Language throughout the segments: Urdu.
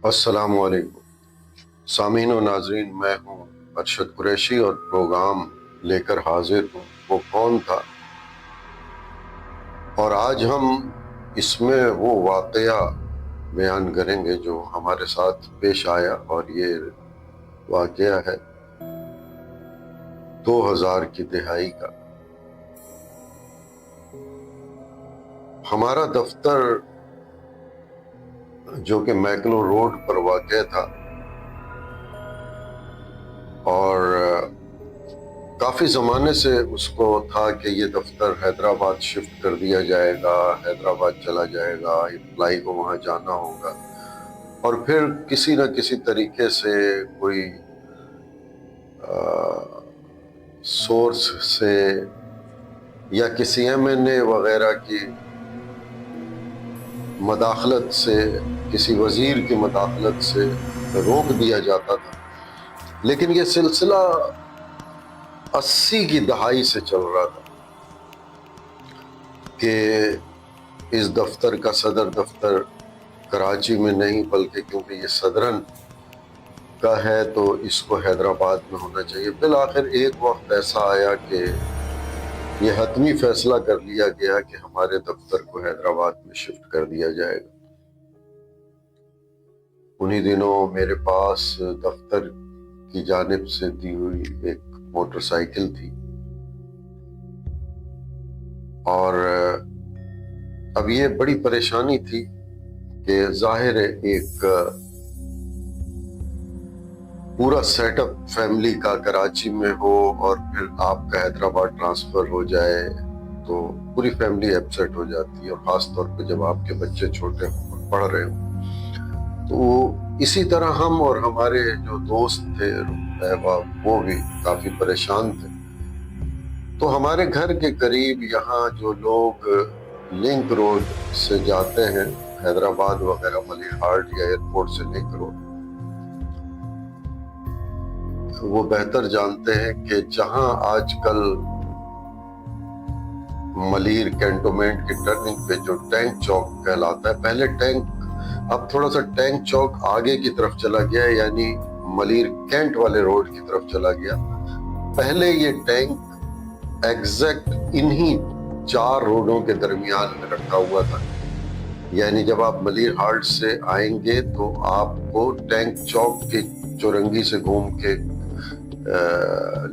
السلام علیکم سامعین و ناظرین، میں ہوں ارشد قریشی اور پروگرام لے کر حاضر ہوں وہ کون تھا۔ اور آج ہم اس میں وہ واقعہ بیان کریں گے جو ہمارے ساتھ پیش آیا، اور یہ واقعہ ہے 2000 کی دہائی کا۔ ہمارا دفتر جو کہ میکلو روڈ پر واقع تھا، اور کافی زمانے سے اس کو تھا کہ یہ دفتر حیدرآباد شفٹ کر دیا جائے گا، حیدرآباد چلا جائے گا، امپلائی کو وہاں جانا ہوگا، اور پھر کسی نہ کسی طریقے سے کوئی سورس سے یا کسی MNA وغیرہ کی مداخلت سے، کسی وزیر کی مداخلت سے روک دیا جاتا تھا۔ لیکن یہ سلسلہ 80 کی دہائی سے چل رہا تھا کہ اس دفتر کا صدر دفتر کراچی میں نہیں، بلکہ کیونکہ یہ صدرن کا ہے تو اس کو حیدرآباد میں ہونا چاہیے۔ بالآخر ایک وقت ایسا آیا کہ یہ حتمی فیصلہ کر لیا گیا کہ ہمارے دفتر کو حیدرآباد میں شفٹ کر دیا جائے گا۔ انہی دنوں میرے پاس دفتر کی جانب سے دی ہوئی ایک موٹر سائیکل تھی، اور اب یہ بڑی پریشانی تھی کہ ظاہر ہے ایک پورا سیٹ اپ فیملی کا کراچی میں ہو اور پھر آپ کا حیدرآباد ٹرانسفر ہو جائے تو پوری فیملی اپسیٹ ہو جاتی ہے، اور خاص طور پہ جب آپ کے بچے چھوٹے ہوں اور پڑھ رہے ہوں۔ تو اسی طرح ہم اور ہمارے جو دوست تھے احباب، وہ بھی کافی پریشان تھے۔ تو ہمارے گھر کے قریب یہاں جو لوگ لنک روڈ سے جاتے ہیں حیدرآباد وغیرہ، ملیر ہارٹ یا ایئرپورٹ سے لنک روڈ، وہ بہتر جانتے ہیں کہ جہاں آج کل ملیر کینٹونمنٹ کی ٹرننگ پہ جو ٹینک چوک کہلاتا ہے، پہلے ٹینک، اب تھوڑا سا ٹینک چوک آگے کی طرف چلا گیا، یعنی ملیر کینٹ والے روڈ کی طرف چلا گیا۔ پہلے یہ ٹینک ایگزیکٹ انہی 4 روڈوں کے درمیان میں رکھا ہوا تھا، یعنی جب آپ ملیر ہارٹ سے آئیں گے تو آپ کو ٹینک چوک کی چورنگی سے گھوم کے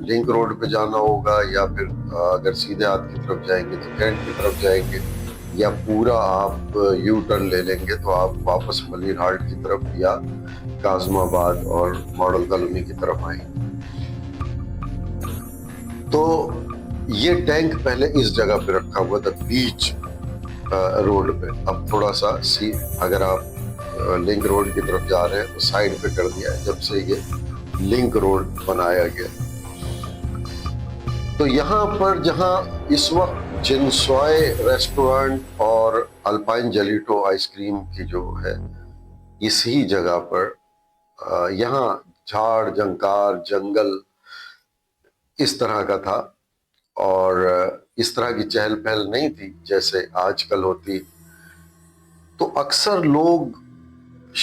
لنک روڈ پہ جانا ہوگا، یا پھر اگر سیدھے ہاتھ کی طرف جائیں گے تو کینٹ کی طرف جائیں گے، یا پورا آپ یو ٹرن لے لیں گے تو آپ واپس ملیر ہارٹ کی طرف یا کاظم آباد اور ماڈل کالونی کی طرف آئیں گے۔ تو یہ ٹینک پہلے اس جگہ پہ رکھا ہوا تھا، بیچ روڈ پہ۔ اب تھوڑا سا اگر آپ لنک روڈ کی طرف جا رہے ہیں تو سائڈ پہ کر دیا ہے جب سے یہ لنک روڈ بنایا گیا۔ تو یہاں پر جہاں اس وقت جنسوائے ریسٹورانٹ اور الپائن جلیٹو آئس کریم کی جو ہے، اسی جگہ پر یہاں جھاڑ جھنکار جنگل اس طرح کا تھا، اور اس طرح کی چہل پہل نہیں تھی جیسے آج کل ہوتی۔ تو اکثر لوگ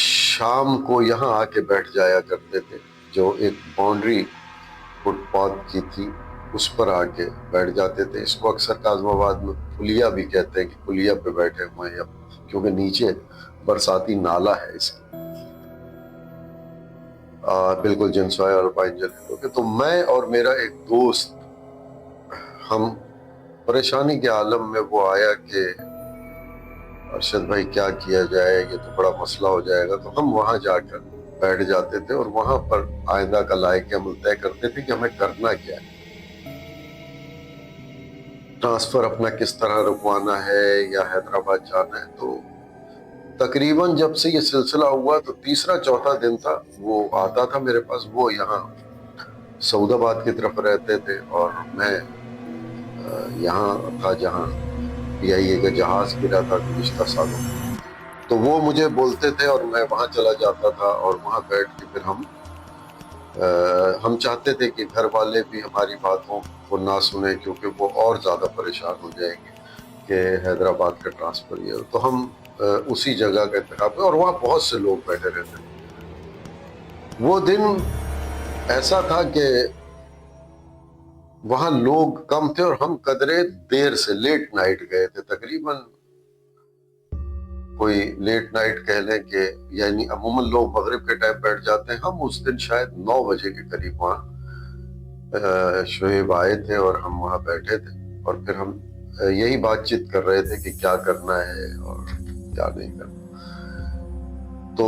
شام کو یہاں آ کے بیٹھ جایا کرتے تھے، جو ایک باؤنڈری فٹ پاتھ کی تھی اس پر آ کے بیٹھ جاتے تھے۔ اس کو اکثر کاظم آباد میں پلیا بھی کہتے ہیں کہ پلیا پہ بیٹھے ہوئے ہیں، کیونکہ نیچے برساتی نالا ہے اس کی، بالکل جنسوائے اور الپائن جلیٹو کے۔ تو میں اور میرا ایک دوست، ہم پریشانی کے عالم میں، وہ آیا کہ ارشد بھائی کیا کیا جائے، یہ تو بڑا مسئلہ ہو جائے گا۔ تو ہم وہاں جا کر بیٹھ جاتے تھے اور وہاں پر آئندہ کا لائق عمل طے کرتے تھے کہ ہمیں کرنا کیا ہے، ٹرانسفر اپنا کس طرح رکوانا ہے یا حیدرآباد جانا ہے۔ تو تقریباً جب سے یہ سلسلہ ہوا تو تیسرا چوتھا دن تھا، وہ آتا تھا میرے پاس۔ وہ یہاں سعود آباد کی طرف رہتے تھے اور میں یہاں تھا جہاں PIA کا جہاز گرا تھا گزشتہ سالوں میں۔ تو وہ مجھے بولتے تھے اور میں وہاں چلا جاتا تھا، اور وہاں بیٹھ کے پھر ہم چاہتے تھے کہ گھر والے بھی ہماری باتوں کو نہ سنیں، کیونکہ وہ اور زیادہ پریشان ہو جائیں گے کہ حیدرآباد کا ٹرانسفر یہ۔ تو ہم اسی جگہ کا انتخاب، اور وہاں بہت سے لوگ بیٹھے رہتے تھے۔ وہ دن ایسا تھا کہ وہاں لوگ کم تھے اور ہم قدرے دیر سے لیٹ نائٹ گئے تھے، تقریباً کوئی لیٹ نائٹ کہہ لیں کہ یعنی عموماً لوگ مغرب کے ٹائم بیٹھ جاتے ہیں، ہم اس دن شاید 9 بجے کے قریب وہاں شعیب آئے تھے اور ہم وہاں بیٹھے تھے، اور پھر ہم یہی بات چیت کر رہے تھے کہ کیا کرنا ہے اور کیا نہیں کرنا۔ تو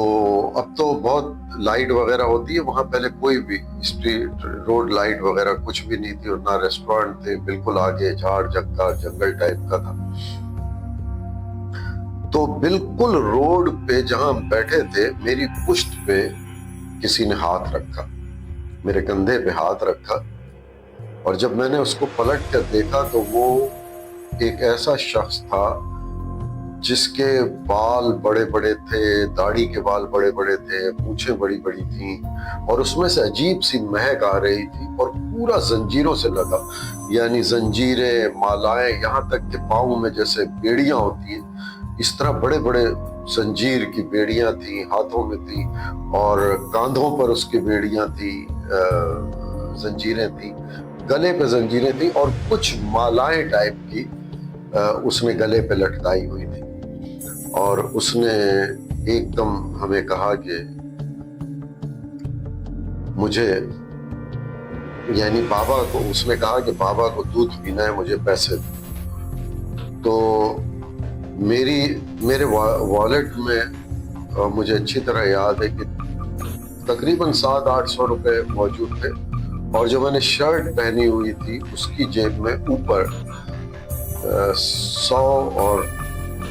اب تو بہت لائٹ وغیرہ ہوتی ہے وہاں، پہلے کوئی بھی اسٹریٹ روڈ لائٹ وغیرہ کچھ بھی نہیں تھی، اور نہ ریسٹورینٹ تھے، بالکل آگے جھاڑ جنگل ٹائپ کا تھا۔ تو بالکل روڈ پہ جہاں ہم بیٹھے تھے میری پشت پہ کسی نے ہاتھ رکھا، میرے کندھے پہ ہاتھ رکھا، اور جب میں نے اس کو پلٹ کر دیکھا تو وہ ایک ایسا شخص تھا جس کے بال بڑے بڑے تھے، داڑھی کے بال بڑے بڑے تھے، پونچھیں بڑی بڑی تھیں، اور اس میں سے عجیب سی مہک آ رہی تھی، اور پورا زنجیروں سے لگا، یعنی زنجیریں، مالائیں، یہاں تک کہ پاؤں میں جیسے بیڑیاں ہوتی ہیں اس طرح بڑے بڑے زنجیر کی بیڑیاں تھیں، ہاتھوں میں تھیں، اور کاندھوں پر اس کی بیڑیاں تھیں، زنجیریں تھیں، گلے پہ زنجیریں تھیں، اور کچھ مالائیں ٹائپ کی اس نے گلے پہ لٹکائی ہوئی تھی۔ اور اس نے ایک دم ہمیں کہا کہ مجھے، یعنی بابا کو، اس نے کہا کہ بابا کو دودھ پینا ہے، مجھے پیسے دو۔ تو میرے والیٹ میں مجھے اچھی طرح یاد ہے کہ تقریباً 700-800 روپے موجود تھے، اور جو میں نے شرٹ پہنی ہوئی تھی اس کی جیب میں اوپر 100 اور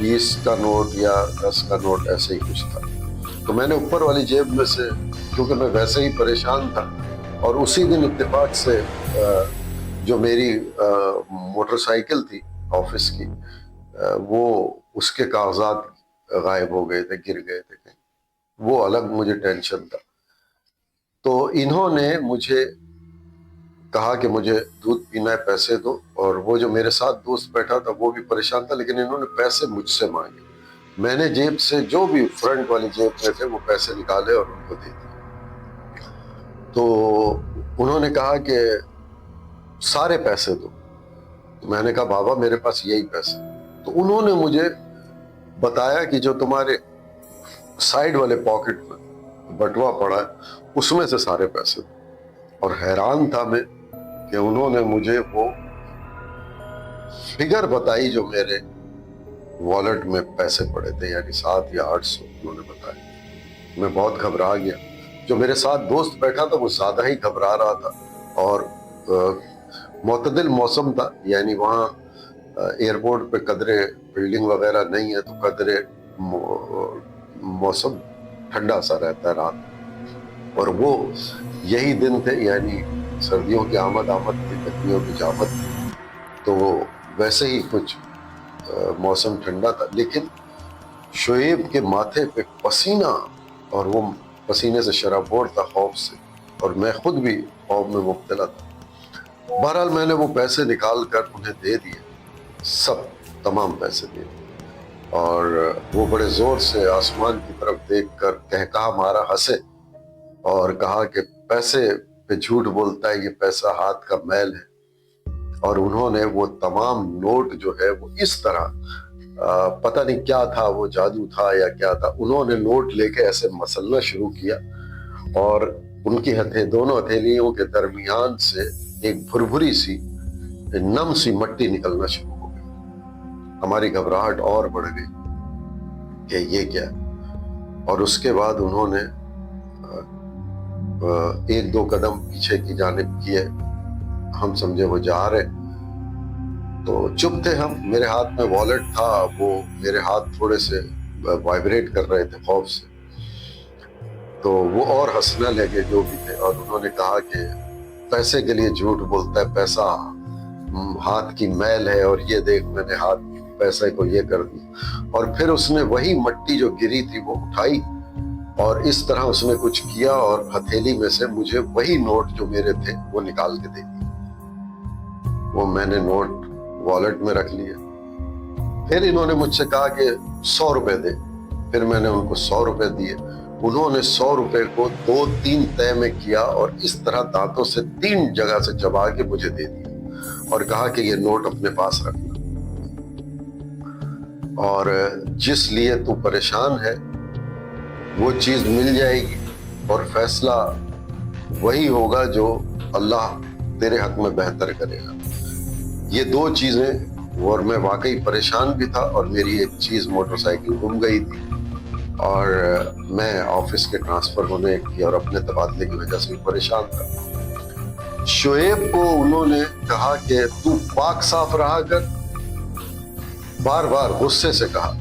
20 کا نوٹ یا 10 کا نوٹ ایسے ہی کچھ تھا۔ تو میں نے اوپر والی جیب میں سے، کیونکہ میں ویسے ہی پریشان تھا، اور اسی دن اتفاق سے جو میری موٹر سائیکل تھی آفس کی، وہ اس کے کاغذات غائب ہو گئے تھے، گر گئے تھے کہیں، وہ الگ مجھے ٹینشن تھا۔ تو انہوں نے مجھے کہا کہ مجھے دودھ پینا ہے، پیسے دو، اور وہ جو میرے ساتھ دوست بیٹھا تھا وہ بھی پریشان تھا، لیکن انہوں نے پیسے مجھ سے مانگے۔ میں نے جیب سے جو بھی فرنٹ والی جیب میں تھے وہ پیسے نکالے اور ان کو دے دیے۔ تو انہوں نے کہا کہ سارے پیسے دو۔ میں نے کہا بابا میرے پاس یہی پیسے۔ تو انہوں نے مجھے بتایا کہ جو تمہارے سائیڈ والے پاکٹ میں بٹوا پڑا ہے اس میں سے سارے پیسے دو۔ اور حیران تھا میں کہ انہوں نے مجھے وہ فگر بتائی جو میرے والیٹ میں پیسے پڑے تھے، یعنی 700 یا 800 انہوں نے بتایا۔ میں بہت گھبرا گیا۔ جو میرے ساتھ دوست بیٹھا تھا وہ زیادہ ہی گھبرا رہا تھا، اور معتدل موسم تھا، یعنی وہاں ایئرپورٹ پہ قدرے بلڈنگ وغیرہ نہیں ہے، تو قدرے موسم ٹھنڈا سا رہتا ہے رات، اور وہ یہی دن تھے، یعنی سردیوں کی آمد تھی، گرمیوں کی جامد تھی، تو ویسے ہی کچھ موسم ٹھنڈا تھا، لیکن شعیب کے ماتھے پہ پسینہ، اور وہ پسینے سے شرابور تھا خوف سے، اور میں خود بھی خوف میں مبتلا تھا۔ بہرحال میں نے وہ پیسے نکال کر انہیں دے دیے، سب تمام پیسے دے دیے، اور وہ بڑے زور سے آسمان کی طرف دیکھ کر کہا مارا، ہنسے، اور کہا کہ پیسے پہ جھوٹ بولتا ہے، یہ پیسہ ہاتھ کا میل ہے۔ اور انہوں نے وہ تمام نوٹ جو ہے وہ اس طرح، پتہ نہیں کیا تھا، وہ جادو تھا یا کیا تھا، انہوں نے نوٹ لے کے ایسے مسلنا شروع کیا، اور ان کی دونوں ہتھیلیوں کے درمیان سے ایک بھربھری سی نم سی مٹی نکلنا شروع ہو گئی۔ ہماری گھبراہٹ اور بڑھ گئی کہ یہ کیا ہے، اور اس کے بعد انہوں نے 1-2 قدم پیچھے کی جانب کیے، ہم سمجھے وہ جا رہے، تو چپ تھے ہم، میرے ہاتھ میں والیٹ تھا، وہ میرے ہاتھ تھوڑے سے وائبریٹ کر رہے تھے خوف سے، تو وہ اور ہنسنے لگے جو بھی تھے، اور انہوں نے کہا کہ پیسے کے لیے جھوٹ بولتا ہے، پیسہ ہاتھ کی میل ہے، اور یہ دیکھ میں نے ہاتھ پیسے کو یہ کر دیا۔ اور پھر اس نے وہی مٹی جو گری تھی وہ اٹھائی، اور اس طرح اس نے کچھ کیا، اور ہتھیلی میں سے مجھے وہی نوٹ جو میرے تھے وہ نکال کے دے دیے۔ وہ میں نے نوٹ والیٹ میں رکھ لیے۔ پھر انہوں نے مجھ سے کہا کہ 100 روپے دے، پھر میں نے ان کو 100 روپے دیے، انہوں نے 100 روپے کو 2-3 تہ میں کیا اور اس طرح دانتوں سے 3 جگہ سے چبا کے مجھے دے دیا اور کہا کہ یہ نوٹ اپنے پاس رکھنا، اور جس لیے تو پریشان ہے وہ چیز مل جائے گی، اور فیصلہ وہی ہوگا جو اللہ تیرے حق میں بہتر کرے گا۔ یہ 2 چیزیں، اور میں واقعی پریشان بھی تھا، اور میری ایک چیز موٹر سائیکل گم گئی تھی، اور میں آفس کے ٹرانسفر ہونے کی اور اپنے تبادلے کی وجہ سے بھی پریشان تھا۔ شعیب کو انہوں نے کہا کہ تو پاک صاف رہا کر، بار بار غصے سے کہا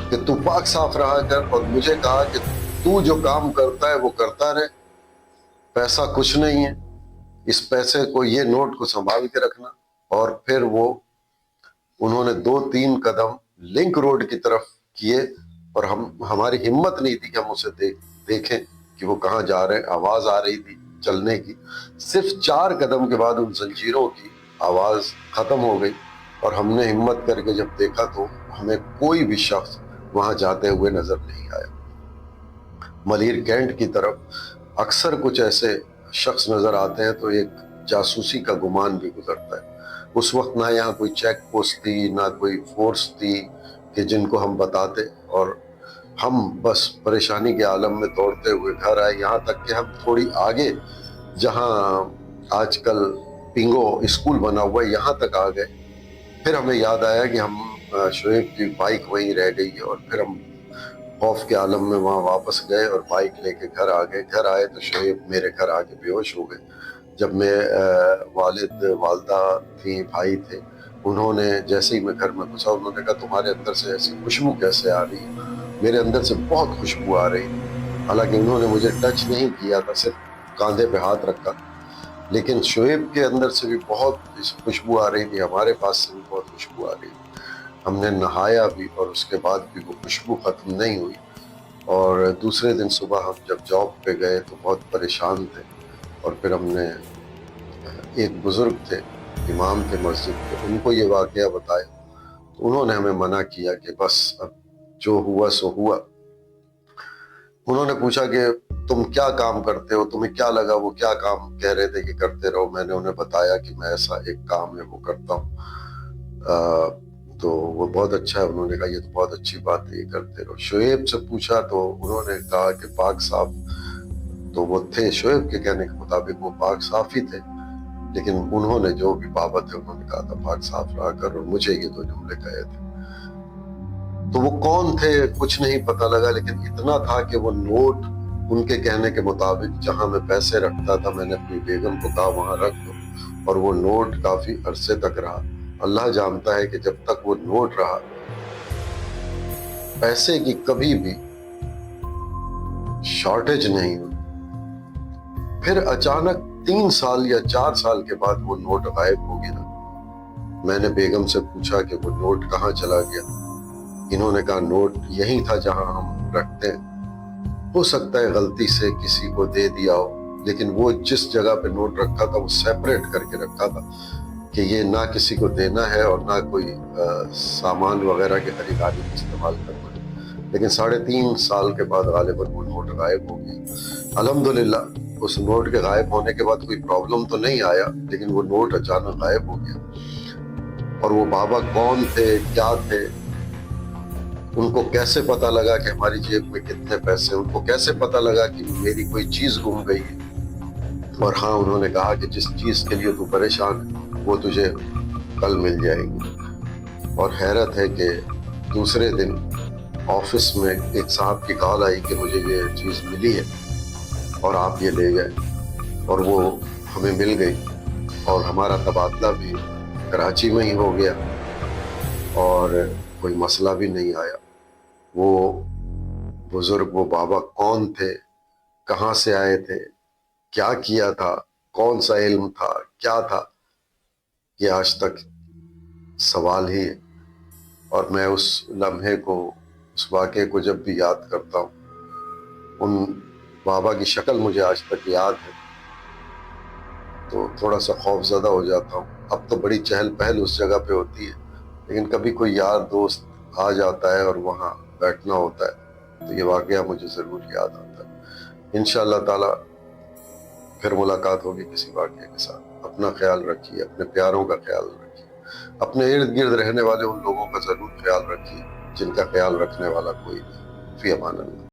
کہ تو پاک صاف رہا کر، اور مجھے کہا کہ تو جو کام کرتا ہے وہ کرتا رہے، پیسہ کچھ نہیں ہے، اس پیسے کو، یہ نوٹ کو سنبھال کے رکھنا۔ اور پھر وہ انہوں نے 2-3 قدم لنک روڈ کی طرف کیے، اور ہماری ہمت نہیں تھی کہ ہم اسے دیکھیں کہ وہ کہاں جا رہے ہیں۔ آواز آ رہی تھی چلنے کی، صرف 4 قدم کے بعد ان زنجیروں کی آواز ختم ہو گئی، اور ہم نے ہمت کر کے جب دیکھا تو ہمیں کوئی بھی شخص وہاں جاتے ہوئے نظر نہیں آیا۔ ملیر کینٹ کی طرف اکثر کچھ ایسے شخص نظر آتے ہیں تو ایک جاسوسی کا گمان بھی گزرتا ہے۔ اس وقت نہ یہاں کوئی چیک پوسٹ تھی، نہ کوئی فورس تھی کہ جن کو ہم بتاتے، اور ہم بس پریشانی کے عالم میں دوڑتے ہوئے گھر آئے، یہاں تک کہ ہم تھوڑی آگے جہاں آج کل پنگو اسکول بنا ہوا ہے یہاں تک آ گئے۔ پھر ہمیں یاد آیا کہ ہم شعیب کی بائک وہیں رہ گئی ہے، اور پھر ہم خوف کے عالم میں وہاں واپس گئے اور بائک لے کے گھر آ گئے۔ گھر آئے تو شعیب میرے گھر آ کے بے ہوش ہو گئے۔ جب میں والد، والدہ تھی، بھائی تھے، انہوں نے جیسے ہی میں گھر میں گھسا انہوں نے کہا تمہارے اندر سے ایسی خوشبو کیسے آ رہی ہے؟ میرے اندر سے بہت خوشبو آ رہی تھی، حالانکہ انہوں نے مجھے ٹچ نہیں کیا تھا، صرف کاندھے پہ ہاتھ رکھا، لیکن شعیب کے اندر سے بھی بہت خوشبو آ رہی تھی، ہمارے پاس سے بھی بہت خوشبو آ رہی تھی۔ ہم نے نہایا بھی، اور اس کے بعد بھی وہ خوشبو ختم نہیں ہوئی۔ اور دوسرے دن صبح ہم جب جاب پہ گئے تو بہت پریشان تھے، اور پھر ہم نے ایک بزرگ تھے، امام تھے مسجد کے، ان کو یہ واقعہ بتایا تو انہوں نے ہمیں منع کیا کہ بس اب جو ہوا سو ہوا۔ انہوں نے پوچھا کہ تم کیا کام کرتے ہو، تمہیں کیا لگا وہ کیا کام کہہ رہے تھے کہ کرتے رہو؟ میں نے انہیں بتایا کہ میں ایسا ایک کام ہے وہ کرتا ہوں۔ تو وہ بہت اچھا ہے، انہوں نے کہا یہ تو بہت اچھی بات ہے، یہ کرتے رہو۔ شعیب سے پوچھا تو انہوں نے کہا کہ پاک صاف تو وہ تھے، شعیب کے کہنے کے مطابق وہ پاک صاف ہی تھے، لیکن انہوں نے جو بھی بابت ہے انہوں نے کہا تھا پاک صاف رہا کر، اور مجھے یہ 2 جملے کہے تھے۔ تو وہ کون تھے کچھ نہیں پتہ لگا، لیکن اتنا تھا کہ وہ نوٹ ان کے کہنے کے مطابق جہاں میں پیسے رکھتا تھا میں نے اپنی بیگم کو کہا وہاں رکھ دو، اور وہ نوٹ کافی عرصے تک رہا۔ اللہ جانتا ہے کہ جب تک وہ نوٹ رہا پیسے کی کبھی بھی شارٹیج نہیں ہوئی۔ پھر اچانک 3 سال یا 4 سال کے بعد وہ نوٹ غائب ہو گیا۔ میں نے بیگم سے پوچھا کہ وہ نوٹ کہاں چلا گیا؟ انہوں نے کہا نوٹ یہی تھا جہاں ہم رکھتے ہیں، ہو سکتا ہے غلطی سے کسی کو دے دیا ہو، لیکن وہ جس جگہ پہ نوٹ رکھا تھا وہ سیپریٹ کر کے رکھا تھا کہ یہ نہ کسی کو دینا ہے اور نہ کوئی سامان وغیرہ کی خریداری میں استعمال کرنا ہے۔ لیکن 3.5 سال کے بعد غالباً وہ نوٹ غائب ہو گیا۔ الحمدللہ اس نوٹ کے غائب ہونے کے بعد کوئی پرابلم تو نہیں آیا، لیکن وہ نوٹ اچانک غائب ہو گیا۔ اور وہ بابا کون تھے، کیا تھے، ان کو کیسے پتہ لگا کہ ہماری جیب میں کتنے پیسے، ان کو کیسے پتہ لگا کہ میری کوئی چیز گم گئی ہے؟ اور ہاں انہوں نے کہا کہ جس چیز کے لیے تو پریشان ہے وہ تجھے کل مل جائے گی۔ اور حیرت ہے کہ دوسرے دن آفس میں ایک صاحب کی کال آئی کہ مجھے یہ چیز ملی ہے اور آپ یہ لے گئے، اور وہ ہمیں مل گئی، اور ہمارا تبادلہ بھی کراچی میں ہی ہو گیا، اور کوئی مسئلہ بھی نہیں آیا۔ وہ بزرگ، وہ بابا کون تھے، کہاں سے آئے تھے، کیا کیا تھا، کون سا علم تھا، کیا تھا، یہ آج تک سوال ہی ہے۔ اور میں اس لمحے کو، اس واقعے کو جب بھی یاد کرتا ہوں، ان بابا کی شکل مجھے آج تک یاد ہے، تو تھوڑا سا خوف زدہ ہو جاتا ہوں۔ اب تو بڑی چہل پہل اس جگہ پہ ہوتی ہے، لیکن کبھی کوئی یار دوست آ جاتا ہے اور وہاں بیٹھنا ہوتا ہے تو یہ واقعہ مجھے ضرور یاد آتا ہے. انشاءاللہ تعالی پھر ملاقات ہوگی کسی واقعے کے ساتھ. اپنا خیال رکھیے، اپنے پیاروں کا خیال رکھیے، اپنے ارد گرد رہنے والے ان لوگوں کا ضرور خیال رکھیے جن کا خیال رکھنے والا کوئی نہیں. فی امان اللہ.